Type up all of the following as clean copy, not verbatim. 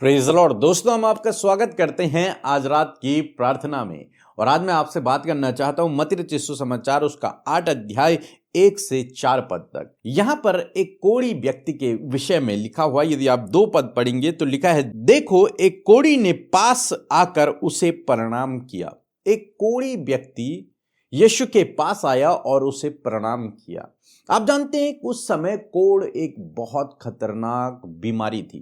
Praise the Lord. दोस्तों, हम आपका स्वागत करते हैं आज रात की प्रार्थना में। और आज मैं आपसे बात करना चाहता हूं मत्ती रचित सुसमाचार उसका 8 अध्याय 1 से 4 पद तक। यहां पर एक कोढ़ी व्यक्ति के विषय में लिखा हुआ। यदि आप 2 पद पढ़ेंगे तो लिखा है, देखो एक कोढ़ी ने पास आकर उसे प्रणाम किया। एक कोढ़ी व्यक्ति यीशु के पास आया और उसे प्रणाम किया। आप जानते हैं कि उस समय कोढ़ एक बहुत खतरनाक बीमारी थी।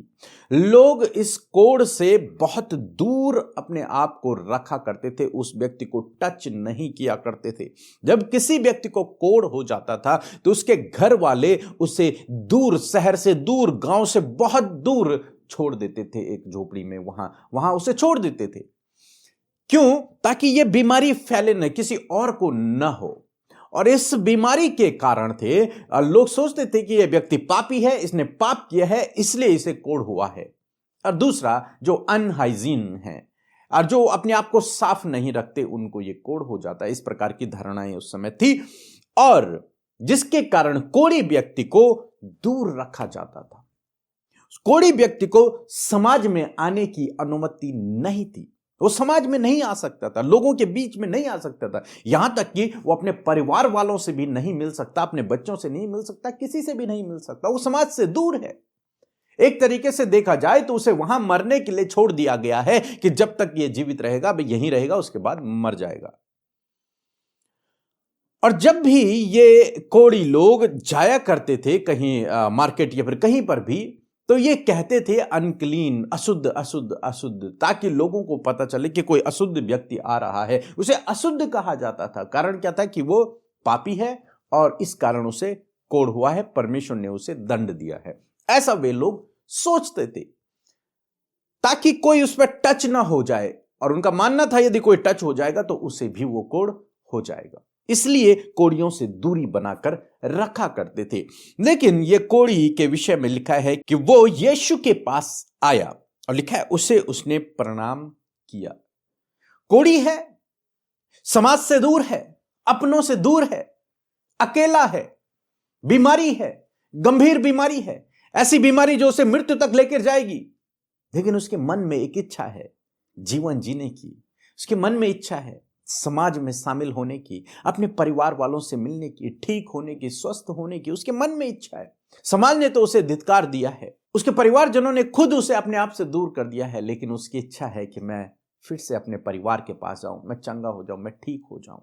लोग इस कोढ़ से बहुत दूर अपने आप को रखा करते थे, उस व्यक्ति को टच नहीं किया करते थे। जब किसी व्यक्ति को कोढ़ हो जाता था तो उसके घर वाले उसे दूर, शहर से दूर, गांव से बहुत दूर छोड़ देते थे। एक झोपड़ी में वहां उसे छोड़ देते थे। क्यों? ताकि यह बीमारी फैले न, किसी और को न हो। और इस बीमारी के कारण थे लोग सोचते थे कि यह व्यक्ति पापी है, इसने पाप किया है, इसलिए इसे कोढ़ हुआ है। और दूसरा, जो अनहाइजीन है और जो अपने आप को साफ नहीं रखते, उनको यह कोढ़ हो जाता है। इस प्रकार की धारणाएं उस समय थी और जिसके कारण कोढ़ी व्यक्ति को दूर रखा जाता था। कोढ़ी व्यक्ति को समाज में आने की अनुमति नहीं थी। वो समाज में नहीं आ सकता था, लोगों के बीच में नहीं आ सकता था। यहां तक कि वो अपने परिवार वालों से भी नहीं मिल सकता, अपने बच्चों से नहीं मिल सकता, किसी से भी नहीं मिल सकता। वो समाज से दूर है। एक तरीके से देखा जाए तो उसे वहां मरने के लिए छोड़ दिया गया है कि जब तक ये जीवित रहेगा भाई यहीं रहेगा, उसके बाद मर जाएगा। और जब भी ये कोढ़ी लोग जाया करते थे कहीं मार्केट या फिर कहीं पर भी, तो ये कहते थे अनक्लीन, अशुद्ध अशुद्ध अशुद्ध, ताकि लोगों को पता चले कि कोई अशुद्ध व्यक्ति आ रहा है। उसे अशुद्ध कहा जाता था। कारण क्या था कि वो पापी है और इस कारण उसे कोढ़ हुआ है, परमेश्वर ने उसे दंड दिया है। ऐसा वे लोग सोचते थे ताकि कोई उस पर टच ना हो जाए। और उनका मानना था यदि कोई टच हो जाएगा तो उसे भी वो कोढ़ हो जाएगा। इसलिए कोढ़ियों से दूरी बनाकर रखा करते थे। लेकिन यह कोढ़ी के विषय में लिखा है कि वो यीशु के पास आया और लिखा है उसने प्रणाम किया। कोढ़ी है, समाज से दूर है, अपनों से दूर है, अकेला है, बीमारी है, गंभीर बीमारी है, ऐसी बीमारी जो उसे मृत्यु तक लेकर जाएगी। लेकिन उसके मन में एक इच्छा है जीवन जीने की। उसके मन में इच्छा है समाज में शामिल होने की, अपने परिवार वालों से मिलने की, ठीक होने की, स्वस्थ होने की। उसके मन में इच्छा है। समाज ने तो उसे धिक्कार दिया है, उसके परिवारजनों ने खुद उसे अपने आप से दूर कर दिया है। लेकिन उसकी इच्छा है कि मैं फिर से अपने परिवार के पास जाऊं, मैं चंगा हो जाऊं, मैं ठीक हो जाऊं।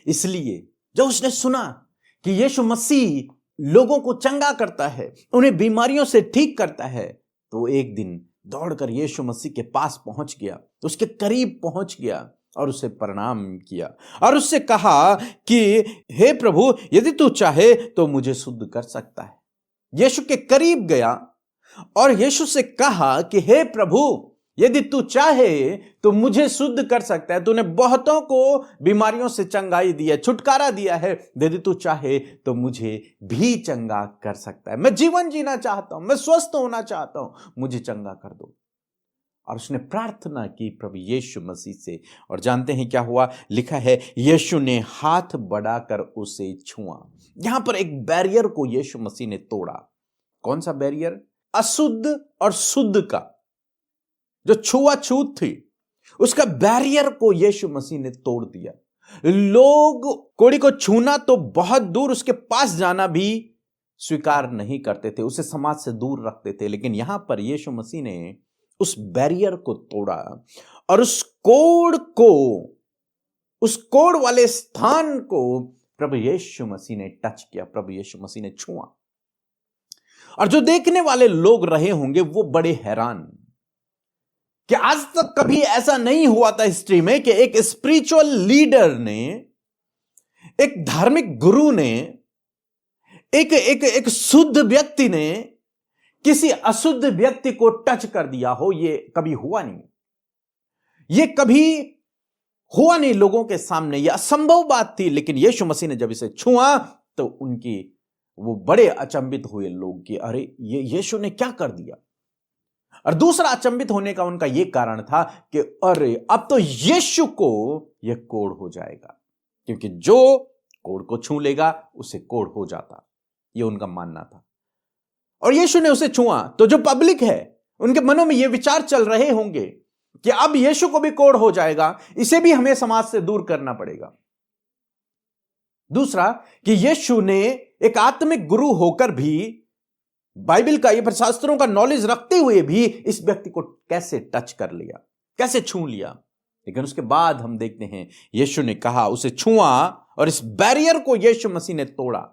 इसलिए जब उसने सुना कि यीशु मसीह लोगों को चंगा करता है, उन्हें बीमारियों से ठीक करता है, तो एक दिन दौड़कर यीशु मसीह के पास पहुंच गया, उसके करीब पहुंच गया और उसे प्रणाम किया और उससे कहा कि हे प्रभु, यदि तू चाहे तो मुझे शुद्ध कर सकता है। यीशु के करीब गया और यीशु से कहा कि हे प्रभु, यदि तू चाहे तो मुझे शुद्ध कर सकता है। तूने बहुतों को बीमारियों से चंगाई दिया, छुटकारा दिया है। यदि तू चाहे तो मुझे भी चंगा कर सकता है। मैं जीवन जीना चाहता हूं, मैं स्वस्थ होना चाहता हूं, मुझे चंगा कर दो। और उसने प्रार्थना की प्रभु यीशु मसीह से। और जानते हैं क्या हुआ? लिखा है यीशु ने हाथ बढ़ाकर उसे छुआ। यहां पर एक बैरियर को यीशु मसीह ने तोड़ा। कौन सा बैरियर? अशुद्ध और शुद्ध का जो छुआछूत थी, उसका बैरियर को यीशु मसीह ने तोड़ दिया। लोग कोढ़ी को छूना तो बहुत दूर, उसके पास जाना भी स्वीकार नहीं करते थे, उसे समाज से दूर रखते थे। लेकिन यहां पर यीशु मसीह ने उस बैरियर को तोड़ा और उस कोढ़ वाले स्थान को प्रभु यीशु मसीह ने टच किया, प्रभु यीशु मसीह ने छुआ। और जो देखने वाले लोग रहे होंगे वो बड़े हैरान कि आज तक कभी ऐसा नहीं हुआ था हिस्ट्री में कि एक स्पिरिचुअल लीडर ने, एक धार्मिक गुरु ने, एक शुद्ध व्यक्ति ने किसी अशुद्ध व्यक्ति को टच कर दिया हो। ये कभी हुआ नहीं, ये कभी हुआ नहीं लोगों के सामने, यह असंभव बात थी। लेकिन यीशु मसीह ने जब इसे छुआ तो वो बड़े अचंभित हुए लोग कि अरे ये यीशु ने क्या कर दिया। और दूसरा अचंभित होने का उनका यह कारण था कि अरे अब तो यीशु को यह कोढ़ हो जाएगा, क्योंकि जो कोढ़ को छू लेगा उसे कोढ़ हो जाता, यह उनका मानना था। और यीशु ने उसे छुआ तो जो पब्लिक है उनके मनों में ये विचार चल रहे होंगे कि अब यीशु को भी कोढ़ हो जाएगा, इसे भी हमें समाज से दूर करना पड़ेगा। दूसरा कि यीशु ने एक आत्मिक गुरु होकर भी, बाइबल का, ये शास्त्रों का नॉलेज रखते हुए भी इस व्यक्ति को कैसे टच कर लिया, कैसे छू लिया। लेकिन उसके बाद हम देखते हैं यीशु ने कहा, उसे छुआ और इस बैरियर को यीशु मसीह ने तोड़ा।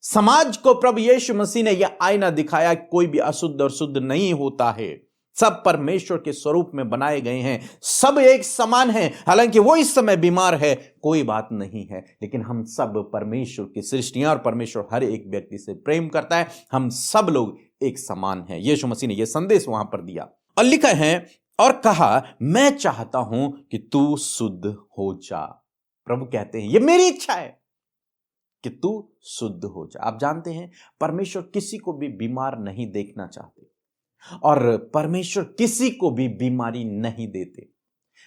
समाज को प्रभु यीशु मसीह ने यह आईना दिखाया कि कोई भी अशुद्ध और शुद्ध नहीं होता है, सब परमेश्वर के स्वरूप में बनाए गए हैं, सब एक समान हैं। हालांकि वो इस समय बीमार है, कोई बात नहीं है, लेकिन हम सब परमेश्वर की सृष्टियां और परमेश्वर हर एक व्यक्ति से प्रेम करता है, हम सब लोग एक समान हैं। यीशु मसीह ने यह संदेश वहां पर दिया और लिखा है और कहा, मैं चाहता हूं कि तू शुद्ध हो जा। प्रभु कहते हैं, यह मेरी इच्छा है कि तू शुद्ध हो जा। आप जानते हैं परमेश्वर किसी को भी बीमार नहीं देखना चाहते और परमेश्वर किसी को भी बीमारी नहीं देते।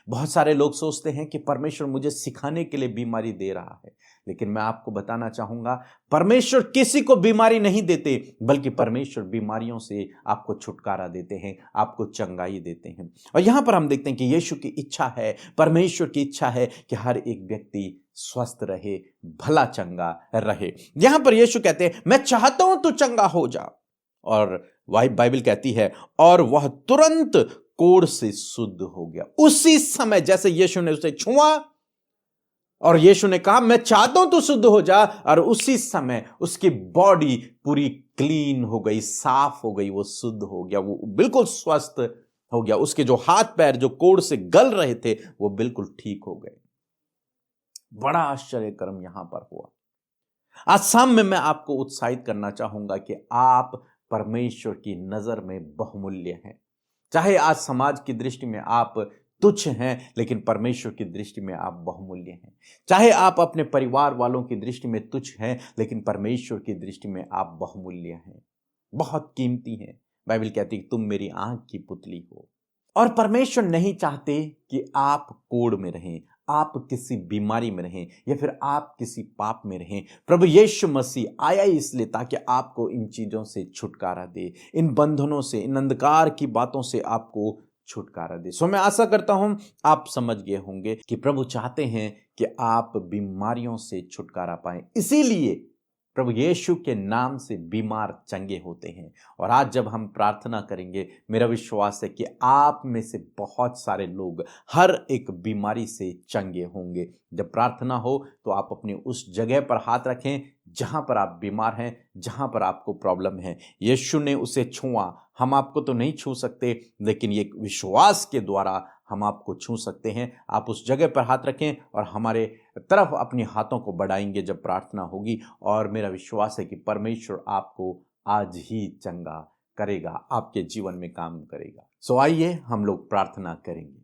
बहुत सारे लोग सोचते हैं कि परमेश्वर मुझे सिखाने के लिए बीमारी दे रहा है, लेकिन मैं आपको बताना चाहूंगा परमेश्वर किसी को बीमारी नहीं देते, बल्कि परमेश्वर बीमारियों से आपको छुटकारा देते हैं, आपको चंगाई देते हैं। और यहां पर हम देखते हैं कि यीशु की इच्छा है, परमेश्वर की इच्छा है कि हर एक व्यक्ति स्वस्थ रहे, भला चंगा रहे। यहां पर यीशु कहते हैं, मैं चाहता हूं तू चंगा हो जा। और बाइबल कहती है और वह तुरंत कोढ़ से शुद्ध हो गया। उसी समय जैसे यीशु ने उसे छुआ और यीशु ने कहा, मैं चाहता हूं तू शुद्ध हो जा, और उसी समय उसकी बॉडी पूरी क्लीन हो गई, साफ हो गई, वो शुद्ध हो गया, वो बिल्कुल स्वस्थ हो गया। उसके जो हाथ पैर जो कोढ़ से गल रहे थे वो बिल्कुल ठीक हो गए। बड़ा आश्चर्य कर्म यहां पर हुआ। आज शाम में मैं आपको उत्साहित करना चाहूंगा कि आप परमेश्वर की नजर में बहुमूल्य हैं। चाहे आज समाज की दृष्टि में आप तुच्छ हैं, लेकिन परमेश्वर की दृष्टि में आप बहुमूल्य हैं। चाहे आप अपने परिवार वालों की दृष्टि में तुच्छ हैं, लेकिन परमेश्वर की दृष्टि में आप बहुमूल्य हैं, बहुत कीमती हैं। बाइबल कहती है कि तुम मेरी आंख की पुतली हो। और परमेश्वर नहीं चाहते कि आप कोढ़ में रहें, आप किसी बीमारी में रहें या फिर आप किसी पाप में रहें। प्रभु यीशु मसीह आया इसलिए ताकि आपको इन चीजों से छुटकारा दे, इन बंधनों से, इन अंधकार की बातों से आपको छुटकारा दे। सो मैं आशा करता हूं आप समझ गए होंगे कि प्रभु चाहते हैं कि आप बीमारियों से छुटकारा पाएं, इसीलिए प्रभु यीशु के नाम से बीमार चंगे होते हैं। और आज जब हम प्रार्थना करेंगे, मेरा विश्वास है कि आप में से बहुत सारे लोग हर एक बीमारी से चंगे होंगे। जब प्रार्थना हो तो आप अपनी उस जगह पर हाथ रखें जहां पर आप बीमार हैं, जहां पर आपको प्रॉब्लम है। यीशु ने उसे छुआ, हम आपको तो नहीं छू सकते, लेकिन ये विश्वास के द्वारा हम आपको छू सकते हैं। आप उस जगह पर हाथ रखें और हमारे तरफ अपने हाथों को बढ़ाएंगे जब प्रार्थना होगी, और मेरा विश्वास है कि परमेश्वर आपको आज ही चंगा करेगा, आपके जीवन में काम करेगा। सो आइए हम लोग प्रार्थना करेंगे।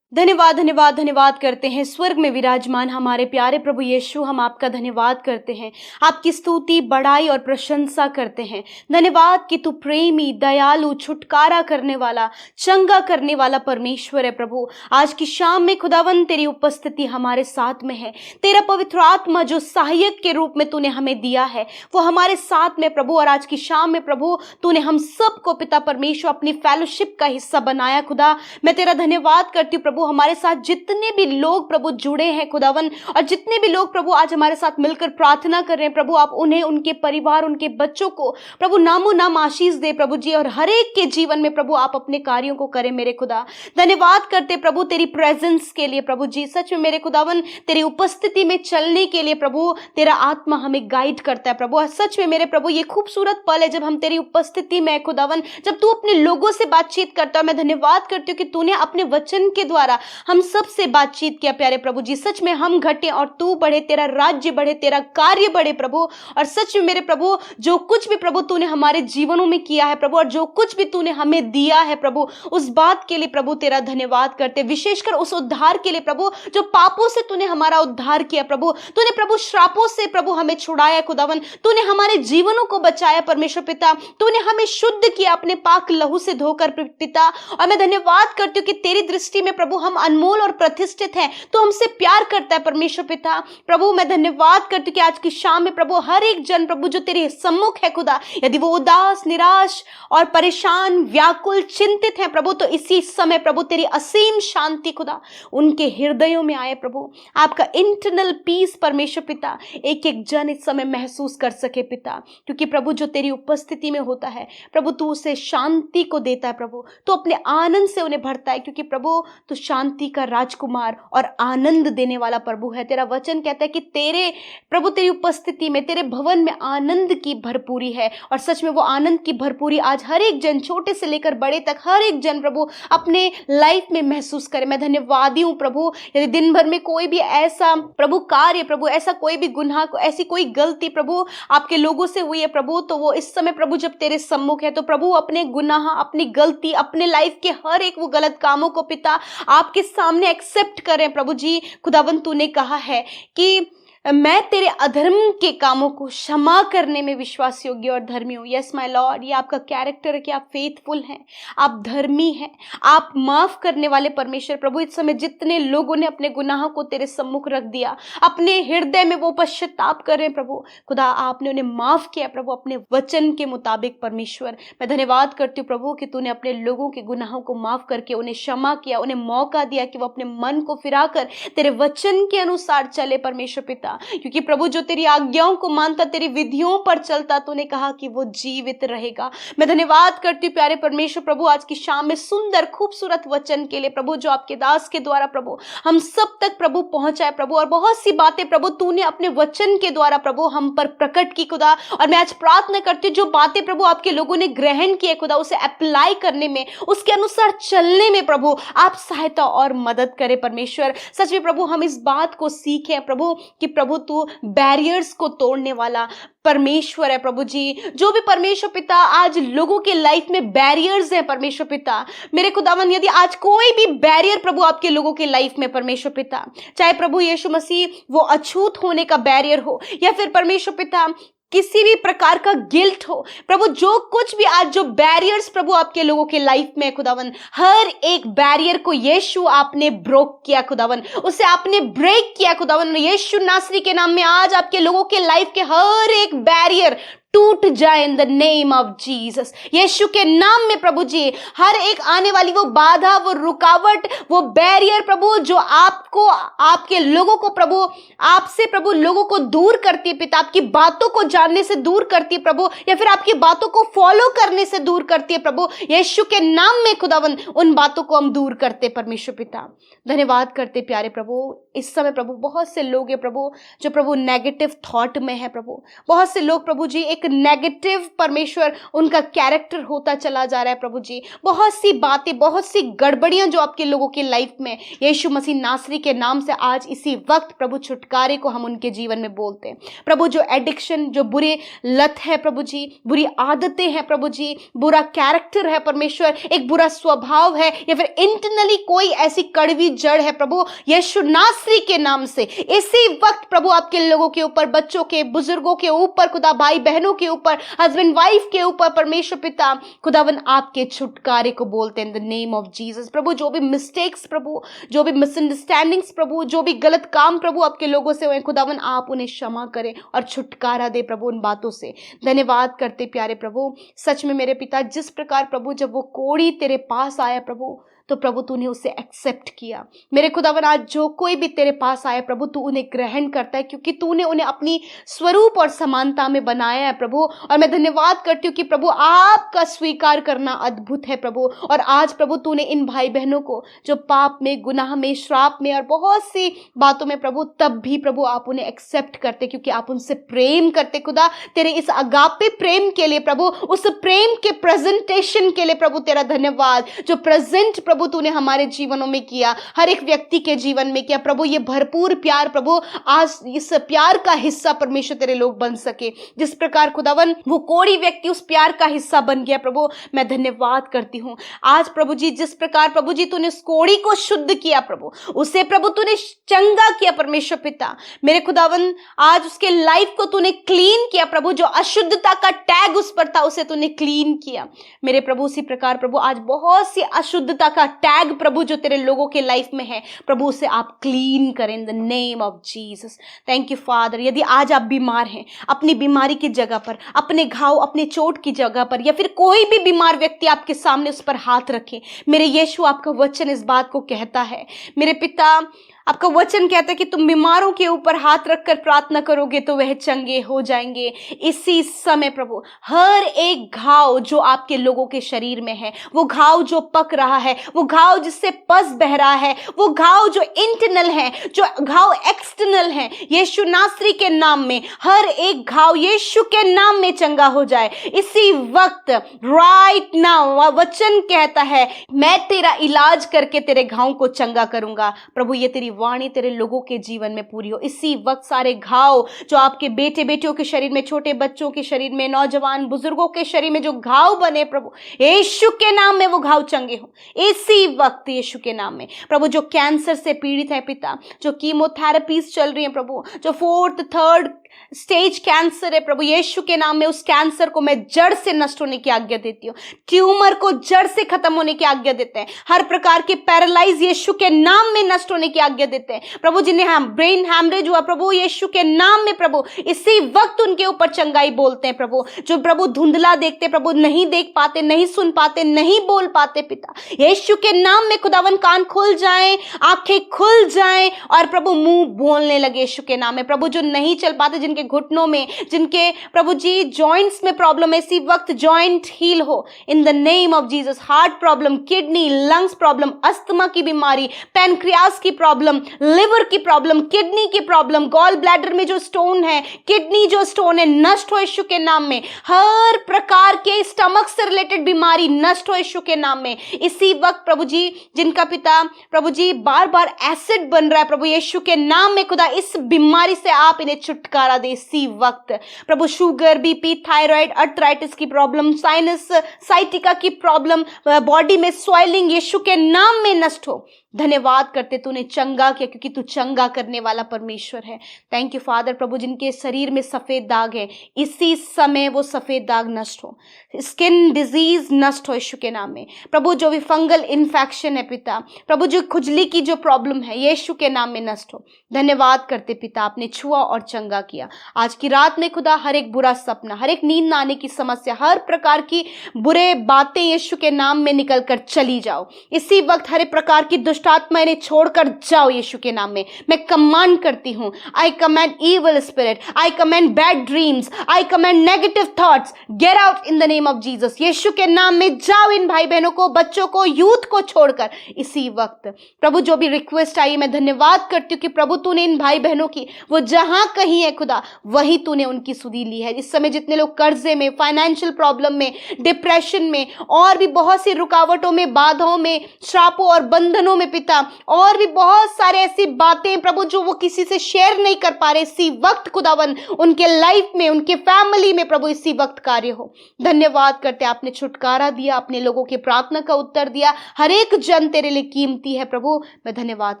धन्यवाद धन्यवाद धन्यवाद करते हैं स्वर्ग में विराजमान हमारे प्यारे प्रभु यीशु, हम आपका धन्यवाद करते हैं, आपकी स्तुति, बड़ाई और प्रशंसा करते हैं। धन्यवाद कि तू प्रेमी, दयालु, छुटकारा करने वाला, चंगा करने वाला परमेश्वर है। प्रभु आज की शाम में खुदावन तेरी उपस्थिति हमारे साथ में है। तेरा पवित्र आत्मा जो सहायक के रूप में तूने हमें दिया है वो हमारे साथ में प्रभु। और आज की शाम में प्रभु तूने हम सबको पिता परमेश्वर अपनी फेलोशिप का हिस्सा बनाया। खुदा मैं तेरा धन्यवाद करती हूँ प्रभु, हमारे साथ जितने भी लोग प्रभु जुड़े हैं खुदावन, और जितने भी लोग प्रभु आज हमारे साथ मिलकर प्रार्थना कर रहे हैं प्रभु, आप उन्हें, उनके परिवार, उनके बच्चों को प्रभु नामो नाम आशीष दे प्रभु जी, और हर एक के जीवन में प्रभु आप अपने कार्यों को करें मेरे खुदा। धन्यवाद करते प्रभु तेरी प्रेजेंस के लिए प्रभु जी। सच में मेरे खुदावन तेरी उपस्थिति में चलने के लिए प्रभु तेरा आत्मा हमें गाइड करता है प्रभु। सच में मेरे प्रभु ये खूबसूरत पल है जब हम तेरी उपस्थिति में खुदावन, जब तू अपने लोगों से बातचीत करता है। मैं धन्यवाद करती हूँ कि तूने अपने वचन के द्वारा हम सब से बातचीत किया प्यारे प्रभु जी। सच में हम घटे और तू बढ़े, तेरा राज्य बढ़े, तेरा कार्य बढ़े प्रभु। और सच में मेरे प्रभु जो कुछ भी प्रभु तूने हमारे जीवनों में किया है प्रभु, और जो कुछ भी तूने हमें दिया है प्रभु, उस बात के लिए प्रभु तेरा धन्यवाद करते, विशेषकर उस उद्धार के लिए प्रभु जो पापों से तूने हमारा उद्धार किया प्रभु। तूने प्रभु श्रापों से प्रभु हमें छुड़ाया खुदावन, तूने हमारे जीवनों को बचाया परमेश्वर पिता, तूने हमें शुद्ध किया अपने पाक लहू से धोकर पिता। और मैं धन्यवाद करती हूँ कि तेरी दृष्टि में प्रभु प्रभु हम अनमोल और प्रतिष्ठित हैं, तो हमसे प्यार करता है परमेश्वर पिता। प्रभु मैं धन्यवाद करती हूँ कि आज की शाम में प्रभु हर एक जन प्रभु जो तेरे सम्मुख है खुदा, यदि वो उदास, निराश और परेशान, व्याकुल, चिंतित हैं प्रभु, तो इसी समय प्रभु तेरी असीम शांति खुदा उनके हृदयों में आए प्रभु। आपका इंटरनल पीस परमेश्वर पिता एक एक जन इस समय महसूस कर सके पिता, क्योंकि प्रभु जो तेरी उपस्थिति में होता है प्रभु तू उसे शांति को देता है प्रभु, तो अपने आनंद से उन्हें भरता है, क्योंकि प्रभु तू शांति का राजकुमार और आनंद देने वाला प्रभु है। तेरा वचन कहता है कि तेरे प्रभु तेरी उपस्थिति में, तेरे भवन में आनंद की भरपूरी है, और सच में वो आनंद की भरपूरी आज हर एक जन, छोटे से लेकर बड़े तक हर एक जन प्रभु अपने लाइफ में महसूस करे। मैं धन्यवादी हूँ प्रभु, यदि दिन भर में कोई भी ऐसा प्रभु कार्य प्रभु, ऐसा कोई भी गुनाह, ऐसी कोई गलती प्रभु आपके लोगों से हुई है प्रभु, तो वो इस समय प्रभु जब तेरे सम्मुख है तो प्रभु अपने गुनाह, अपनी गलती, अपने लाइफ के हर एक वो गलत कामों को पिता आपके सामने एक्सेप्ट करें प्रभु जी। खुदावन तूने कहा है कि मैं तेरे अधर्म के कामों को क्षमा करने में विश्वास योग्य और धर्मी हूँ। यस माय लॉर्ड, ये आपका कैरेक्टर है कि आप फेथफुल हैं, आप धर्मी हैं, आप माफ करने वाले परमेश्वर प्रभु। इस समय जितने लोगों ने अपने गुनाहों को तेरे सम्मुख रख दिया, अपने हृदय में वो पश्चाताप करें प्रभु, खुदा आपने उन्हें माफ किया प्रभु अपने वचन के मुताबिक परमेश्वर। मैं धन्यवाद करती हूँ प्रभु कि तूने अपने लोगों के गुनाहों को माफ करके उन्हें क्षमा किया, उन्हें मौका दिया कि वो अपने मन को फिराकर तेरे वचन के अनुसार चले परमेश्वर पिता, क्योंकि प्रभु जो तेरी आज्ञाओं को मानता, तेरी विधियों पर चलता, तूने कहा कि वो जीवित रहेगा। मैं धन्यवाद करती हूँ प्यारे परमेश्वर प्रभु आज की शाम में सुंदर खूबसूरत वचन के लिए प्रभु, जो आपके दास के द्वारा प्रभु हम सब तक प्रभु पहुंचाए प्रभु, और बहुत सी बातें प्रभु तूने अपने वचन के द्वारा प्रभु हम पर प्रकट की खुदा। और मैं आज प्रार्थना करती हूँ जो बातें प्रभु आपके लोगों ने ग्रहण किए खुदा, उसे अप्लाई करने में, उसके अनुसार चलने में प्रभु आप सहायता और मदद करे परमेश्वर। सच में प्रभु हम इस बात को सीखे प्रभु कि प्रभु तू बैरियर्स को तोड़ने वाला परमेश्वर है प्रभु जी। जो भी परमेश्वर पिता आज लोगों के लाइफ में बैरियर्स हैं परमेश्वर पिता, मेरे खुदावन यदि आज कोई भी बैरियर प्रभु आपके लोगों के लाइफ में परमेश्वर पिता, चाहे प्रभु यीशु मसीह वो अछूत होने का बैरियर हो, या फिर परमेश्वर पिता किसी भी प्रकार का गिल्ट हो प्रभु, जो कुछ भी आज जो बैरियर्स प्रभु आपके लोगों के लाइफ में खुदावन, हर एक बैरियर को यीशु आपने ब्रोक किया खुदावन, उसे आपने ब्रेक किया खुदावन। यीशु नासरी के नाम में आज आपके लोगों के लाइफ के हर एक बैरियर टूट जाए in the name of Jesus. Yeshu के नाम में प्रभु जी हर एक आने वाली वो बाधा, वो रुकावट, वो बैरियर प्रभु जो आपको, आपके लोगों को प्रभु, आपसे प्रभु लोगों को दूर करती है पिता, आपकी बातों को जानने से दूर करती है प्रभु, या फिर आपकी बातों को फॉलो करने से दूर करती है प्रभु, यीशु के नाम में खुदावन उन बातों को हम दूर करते परमेश्वर पिता। धन्यवाद करते प्यारे प्रभु। इस समय प्रभु बहुत से लोग हैं प्रभु जो प्रभु नेगेटिव थॉट में है प्रभु, बहुत से लोग प्रभु जी एक नेगेटिव परमेश्वर उनका कैरेक्टर होता चला जा रहा है प्रभु जी। बहुत सी बातें, बहुत सी गड़बड़ियां जो आपके लोगों की लाइफ में यीशु मसीह नासरी के नाम से आज इसी वक्त प्रभु छुटकारे को हम उनके जीवन में बोलते हैं प्रभु। जो एडिक्शन, जो बुरे लत है प्रभु जी, बुरी आदतें हैं प्रभु जी, बुरा कैरेक्टर है परमेश्वर, एक बुरा स्वभाव है, या फिर इंटरनली कोई ऐसी कड़वी जड़ है प्रभु, यीशु नासरी के नाम से इसी वक्त प्रभु आपके लोगों के ऊपर, बच्चों के, बुजुर्गों के ऊपर खुदा, भाई बहनों के ऊपर, हस्बैंड वाइफ के ऊपर परमेश्वर पिता खुदावन आपके छुटकारे को बोलते हैं in the name of Jesus प्रभु। जो भी मिस्टेक्स प्रभु, जो भी मिसअंडरस्टैंडिंग्स प्रभु, जो भी गलत काम प्रभु आपके लोगों से हुए खुदावन आप उन्हें क्षमा करें और छुटकारा दे प्रभु उन बातों से। धन्यवाद करते प्यारे प्रभु। सच में मेरे पिता जिस प्रकार प्रभु जब वो कोढ़ी तेरे पास आया प्रभु, तो प्रभु तूने उसे एक्सेप्ट किया मेरे खुदावन। आज जो कोई भी तेरे पास आया प्रभु तू उन्हें ग्रहण करता है, क्योंकि तूने उन्हें अपनी स्वरूप और समानता में बनाया है प्रभु। और मैं धन्यवाद करती हूँ कि प्रभु आपका स्वीकार करना अद्भुत है प्रभु। और आज प्रभु तूने इन भाई बहनों को जो पाप में, गुनाह में, श्राप में और बहुत सी बातों में प्रभु, तब भी प्रभु आप उन्हें एक्सेप्ट करते, क्योंकि आप उनसे प्रेम करते खुदा। तेरे इस अगापे प्रेम के लिए प्रभु, उस प्रेम के प्रेजेंटेशन के लिए प्रभु तेरा धन्यवाद, जो प्रेजेंट प्रभु तूने हमारे जीवनों में किया, हर एक व्यक्ति के जीवन में किया प्रभु। ये भरपूर प्यार प्रभु, आज इस प्यार का हिस्सा परमेश्वर तेरे लोग बन सके। जिस प्रकार खुदावन वो कोढ़ी व्यक्ति उस प्यार का हिस्सा बन गया प्रभु, मैं धन्यवाद करती हूँ। आज प्रभु जी जिस प्रकार प्रभु जी तूने उस कोढ़ी को शुद्ध किया प्रभु, उसे प्रभु तूने चंगा किया परमेश्वर पिता मेरे खुदावन। आज उसके लाइफ को तूने क्लीन किया प्रभु, जो अशुद्धता का टैग उस पर था उसे तूने क्लीन किया मेरे प्रभु। उसी प्रकार प्रभु आज बहुत सी अशुद्धता का का टैग प्रभु जो तेरे लोगों के लाइफ में है प्रभु उसे आप क्लीन करें इन the name of Jesus. Thank you father. यदि आज आप बीमार हैं, अपनी बीमारी की जगह पर, अपने घाव, अपने चोट की जगह पर, या फिर कोई भी बीमार व्यक्ति आपके सामने उस पर हाथ रखे, मेरे यीशु आपका वचन इस बात को कहता है, मेरे पिता आपका वचन कहता है कि तुम बीमारों के ऊपर हाथ रखकर प्रार्थना करोगे तो वह चंगे हो जाएंगे। इसी समय प्रभु हर एक घाव जो आपके लोगों के शरीर में है, वो घाव जो पक रहा है, वो घाव जिससे पस बह रहा है, वो घाव जो इंटरनल है, जो घाव एक्सटर्नल है, यीशु नासरी के नाम में हर एक घाव यीशु के नाम में चंगा हो जाए इसी वक्त, राइट नाउ। वचन कहता है मैं तेरा इलाज करके तेरे घाव को चंगा करूंगा। प्रभु ये तेरी वाणी तेरे लोगों के जीवन में पूरी हो इसी वक्त। सारे घाव जो आपके बेटे बेटियों के शरीर में, छोटे बच्चों के शरीर में, नौजवान बुजुर्गों के शरीर में जो घाव बने प्रभु यीशु के नाम में वो घाव चंगे हो इसी वक्त यीशु के नाम में। प्रभु जो कैंसर से पीड़ित है पिता, जो कीमोथेरेपीज चल रही हैं प्रभु, जो 4th 3rd स्टेज कैंसर है प्रभु यीशु के नाम में, उस कैंसर को मैं जड़ से नष्ट होने की आज्ञा देती हूँ। ट्यूमर को जड़ से खत्म होने की आज्ञा देते हैं। हर प्रकार के पैरालाइज यीशु के नाम में नष्ट होने की आज्ञा देते हैं प्रभु। जिन्हें हम ब्रेन हैमरेज हुआ प्रभु यीशु के नाम में प्रभु इसी वक्त उनके ऊपर चंगाई बोलते हैं प्रभु। जो प्रभु धुंधला देखते प्रभु, नहीं देख पाते, नहीं सुन पाते, नहीं बोल पाते पिता यीशु के नाम में खुदावन कान खुल जाएं, आंखें खुल जाएं और प्रभु मुंह बोलने लगे यीशु के नाम में। प्रभु जो नहीं चल पाते, जिनके घुटनों में, जिनके प्रभु जी जॉइंट्स में प्रॉब्लम है, इसी वक्त जॉइंट हील हो इन the name of Jesus. Heart problem, kidney, lungs problem, asthma की बीमारी, पैनक्रियास की प्रॉब्लम, लिवर की प्रॉब्लम, किडनी की प्रॉब्लम, गॉल ब्लैडर में जो स्टोन है, किडनी जो स्टोन है, नष्ट हो यीशु के नाम में। हर प्रकार के स्टमक से रिलेटेड बीमारी नष्ट हो यीशु के नाम में इसी वक्त प्रभु जी। जिनका पिता प्रभु जी बार बार एसिड बन रहा है प्रभु यीशु के नाम में खुदा इस बीमारी से आप इन्हें छुटकारा दे इसी वक्त प्रभु। शुगर, बीपी, थायराइड, अर्थराइटिस की प्रॉब्लम, साइनस, साइटिका की प्रॉब्लम, बॉडी में स्वेलिंग यीशु के नाम में नष्ट हो। धन्यवाद करते तूने चंगा किया क्योंकि तू चंगा करने वाला परमेश्वर है। Thank you father. प्रभु जिनके शरीर में सफेद दाग है इसी समय वो सफेद दाग नष्ट हो, स्किन डिजीज नष्ट हो यीशु के नाम में प्रभु। जो भी फंगल इन्फेक्शन है पिता प्रभु, जो खुजली की जो प्रॉब्लम है यीशु के नाम में नष्ट हो। धन्यवाद करते पिता, आपने छुआ और चंगा किया। आज की रात में खुदा हर एक बुरा सपना, हर एक नींद न आने की समस्या, हर प्रकार की बुरे बातें यीशु के नाम में निकल कर चली जाओ इसी वक्त। हर एक प्रकार की दुष्ट आत्मा इन्हें छोड़कर जाओ यीशु के नाम में। मैं कमांड करती हूं, I command evil spirit, I command bad dreams, I command negative thoughts, get out in the name of Jesus. Yeshu के नाम में जाओ इन भाई बहनों को, बच्चों को, यूथ को छोड़कर इसी वक्त। प्रभु जो भी रिक्वेस्ट आई मैं धन्यवाद करती हूँ कि प्रभु तूने इन भाई बहनों की वो जहां कहीं है खुदा वही तूने उनकी सुधी ली है। इस समय जितने लोग कर्जे में, फाइनेंशियल प्रॉब्लम में, डिप्रेशन में और भी बहुत सी रुकावटों में, बाधाओं में, श्रापों और बंधनों में पिता, और भी बहुत सारे ऐसी बातें प्रभु जो वो किसी से शेयर नहीं कर पा रहे इसी वक्त खुदावन उनके लाइफ में, उनके फैमिली में प्रभु इसी वक्त कार्य हो। धन्यवाद करते आपने छुटकारा दिया, अपने लोगों की प्रार्थना का उत्तर दिया। हर एक जन तेरे लिए कीमती है प्रभु, मैं धन्यवाद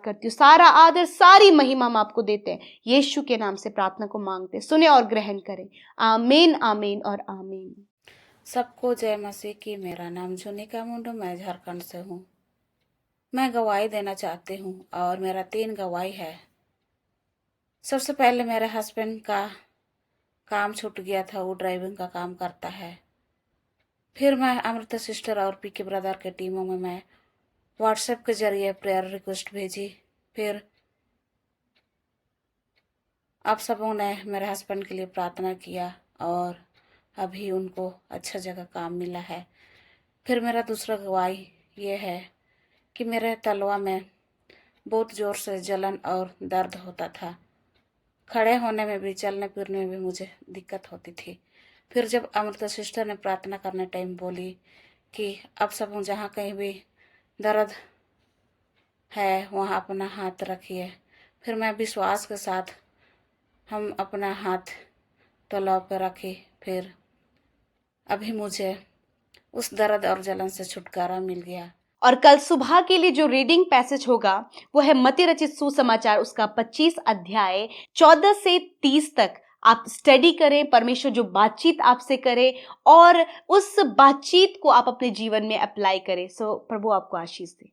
करती हूँ। सारा आदर, सारी महिमा हम आपको देते हैं। यीशु के नाम से प्रार्थना को मांगते, सुने और ग्रहण करें। आमीन, आमीन और आमीन। सबको जय मसीह की। मेरा नाम जुनिका मुंडू, मैं झारखंड से हूँ। मैं गवाही देना चाहती हूँ और मेरा 3 गवाही है। सबसे पहले मेरे हस्बैंड का काम छूट गया था, वो ड्राइविंग का काम करता है। फिर मैं अमृता सिस्टर और पीके ब्रदर के टीमों में मैं व्हाट्सएप के जरिए प्रेयर रिक्वेस्ट भेजी। फिर आप सबों ने मेरे हस्बैंड के लिए प्रार्थना किया और अभी उनको अच्छा जगह काम मिला है। फिर मेरा दूसरा गवाही ये है कि मेरे तलवा में बहुत ज़ोर से जलन और दर्द होता था। खड़े होने में भी, चलने फिरने में भी मुझे दिक्कत होती थी। फिर जब अमृता सिस्टर ने प्रार्थना करने टाइम बोली कि अब सब जहाँ कहीं भी दर्द है वहाँ अपना हाथ रखिए, फिर मैं विश्वास के साथ हम अपना हाथ तलवा पर रखी। फिर अभी मुझे उस दर्द और जलन से छुटकारा मिल गया। और कल सुबह के लिए जो रीडिंग पैसेज होगा वो है मत्ती रचित सुसमाचार, उसका 25 अध्याय 14 से 30 तक आप स्टडी करें। परमेश्वर जो बातचीत आपसे करे और उस बातचीत को आप अपने जीवन में अप्लाई करें। सो प्रभु आपको आशीष दे।